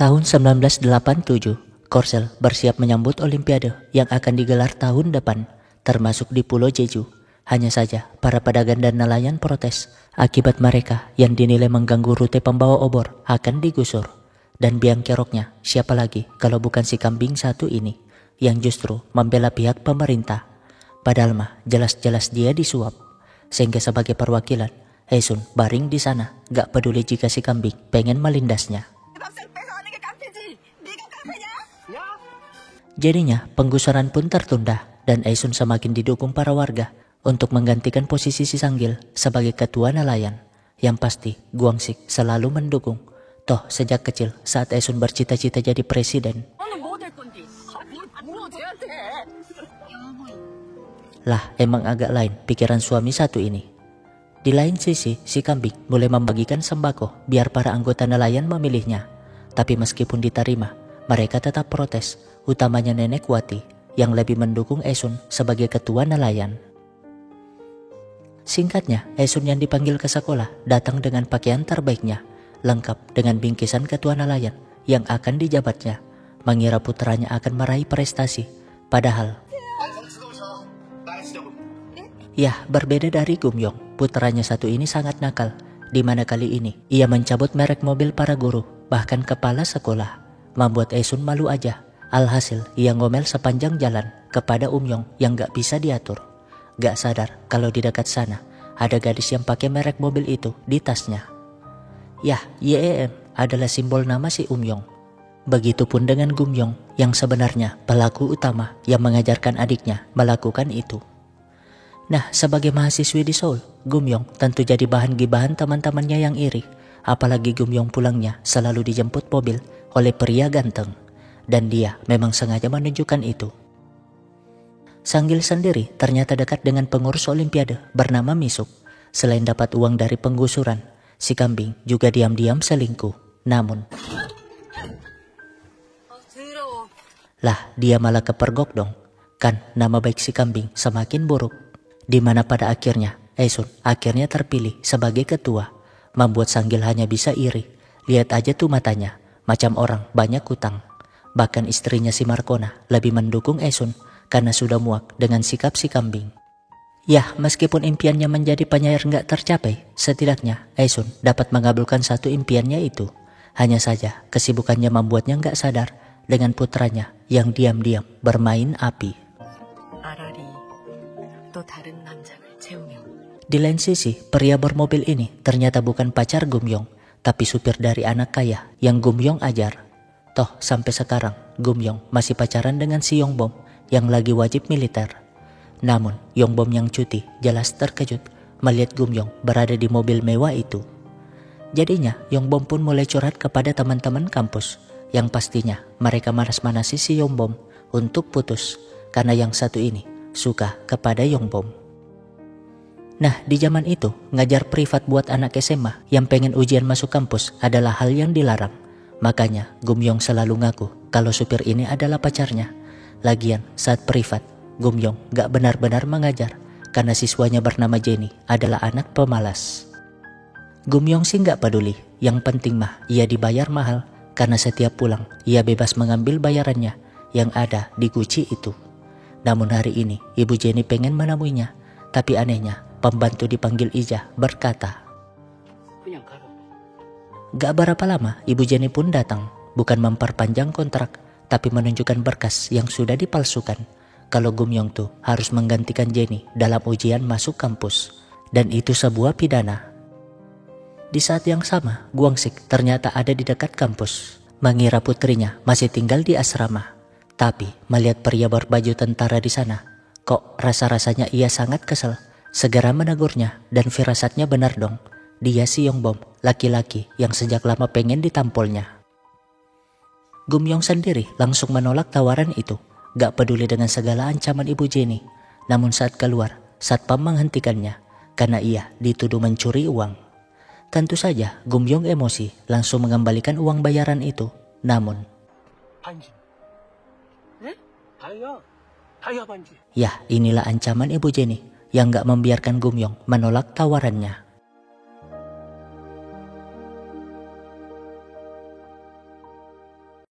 Tahun 1987, Korsel bersiap menyambut Olimpiade yang akan digelar tahun depan, termasuk di Pulau Jeju. Hanya saja, para pedagang dan nelayan protes akibat mereka yang dinilai mengganggu rute pembawa obor akan digusur. Dan biang keroknya, siapa lagi kalau bukan si kambing satu ini yang justru membela pihak pemerintah. Padahal mah jelas-jelas dia disuap. Sehingga sebagai perwakilan, Esun baring di sana, gak peduli jika si kambing pengen melindasnya. Jadinya penggusuran pun tertunda dan Esun semakin didukung para warga untuk menggantikan posisi si Sanggil sebagai ketua nelayan. Yang pasti Guangsik selalu mendukung. Toh sejak kecil saat Esun bercita-cita jadi presiden. Lah emang agak lain pikiran suami satu ini. Di lain sisi si kambing mulai membagikan sembako biar para anggota nelayan memilihnya. Tapi meskipun diterima, mereka tetap protes, utamanya Nenek Wati yang lebih mendukung Esun sebagai ketua nelayan. Singkatnya, Esun yang dipanggil ke sekolah datang dengan pakaian terbaiknya, lengkap dengan bingkisan ketua nelayan yang akan dijabatnya, mengira putranya akan meraih prestasi. Padahal, ya berbeda dari Gumyong, putranya satu ini sangat nakal, di mana kali ini ia mencabut merek mobil para guru, bahkan kepala sekolah, membuat Esun malu aja. Alhasil ia ngomel sepanjang jalan kepada Umyong yang gak bisa diatur. Gak sadar kalau di dekat sana ada gadis yang pakai merek mobil itu di tasnya. Yah, YEM adalah simbol nama si Umyong. Begitupun dengan Gumyong yang sebenarnya pelaku utama yang mengajarkan adiknya melakukan itu. Nah, sebagai mahasiswi di Seoul, Gumyong tentu jadi bahan gibahan teman-temannya yang iri. Apalagi Gumyong pulangnya selalu dijemput mobil oleh pria ganteng. Dan dia memang sengaja menunjukkan itu. Sanggil sendiri ternyata dekat dengan pengurus Olimpiade bernama Misuk. Selain dapat uang dari penggusuran, si kambing juga diam-diam selingkuh. Namun, lah dia malah kepergok dong. Kan nama baik si kambing semakin buruk. Dimana pada akhirnya Esun akhirnya terpilih sebagai ketua. Membuat Sanggil hanya bisa iri. Lihat aja tuh matanya, macam orang banyak utang. Bahkan istrinya si Markona lebih mendukung Esun karena sudah muak dengan sikap si kambing. Yah, meskipun impiannya menjadi penyair nggak tercapai, setidaknya Esun dapat mengabulkan satu impiannya itu. Hanya saja kesibukannya membuatnya nggak sadar dengan putranya yang diam-diam bermain api. Di lain sisi, pria bermobil ini ternyata bukan pacar Gumyong, tapi supir dari anak kaya yang Gumyong ajar. Toh sampai sekarang Gumyong masih pacaran dengan si Yongbom yang lagi wajib militer. Namun Yongbom yang cuti jelas terkejut melihat Gumyong berada di mobil mewah itu. Jadinya Yongbom pun mulai curhat kepada teman-teman kampus yang pastinya mereka manas-manasi si Yongbom untuk putus karena yang satu ini suka kepada Yongbom. Nah, di zaman itu ngajar privat buat anak SMA yang pengen ujian masuk kampus adalah hal yang dilarang. Makanya Gumyong selalu ngaku kalau supir ini adalah pacarnya. Lagian saat privat, Gumyong gak benar-benar mengajar karena siswanya bernama Jenny adalah anak pemalas. Gumyong sih gak peduli, yang penting mah ia dibayar mahal karena setiap pulang ia bebas mengambil bayarannya yang ada di guci itu. Namun hari ini Ibu Jenny pengen menemuinya, tapi anehnya pembantu dipanggil Ija berkata, gak berapa lama Ibu Jenny pun datang, bukan memperpanjang kontrak, tapi menunjukkan berkas yang sudah dipalsukan. Kalau Gumyong tuh harus menggantikan Jenny dalam ujian masuk kampus. Dan itu sebuah pidana. Di saat yang sama, Guangsik ternyata ada di dekat kampus. Mengira putrinya masih tinggal di asrama. Tapi melihat pria berbaju tentara di sana, kok rasa-rasanya ia sangat kesel. Segera menegurnya dan firasatnya benar dong. Dia si Yongbom, laki-laki yang sejak lama pengen ditampolnya. Gumyong sendiri langsung menolak tawaran itu, gak peduli dengan segala ancaman Ibu Jenny. Namun saat keluar, satpam menghentikannya karena ia dituduh mencuri uang. Tentu saja Gumyong emosi langsung mengembalikan uang bayaran itu. Namun, ya inilah ancaman Ibu Jenny yang gak membiarkan Gumyong menolak tawarannya.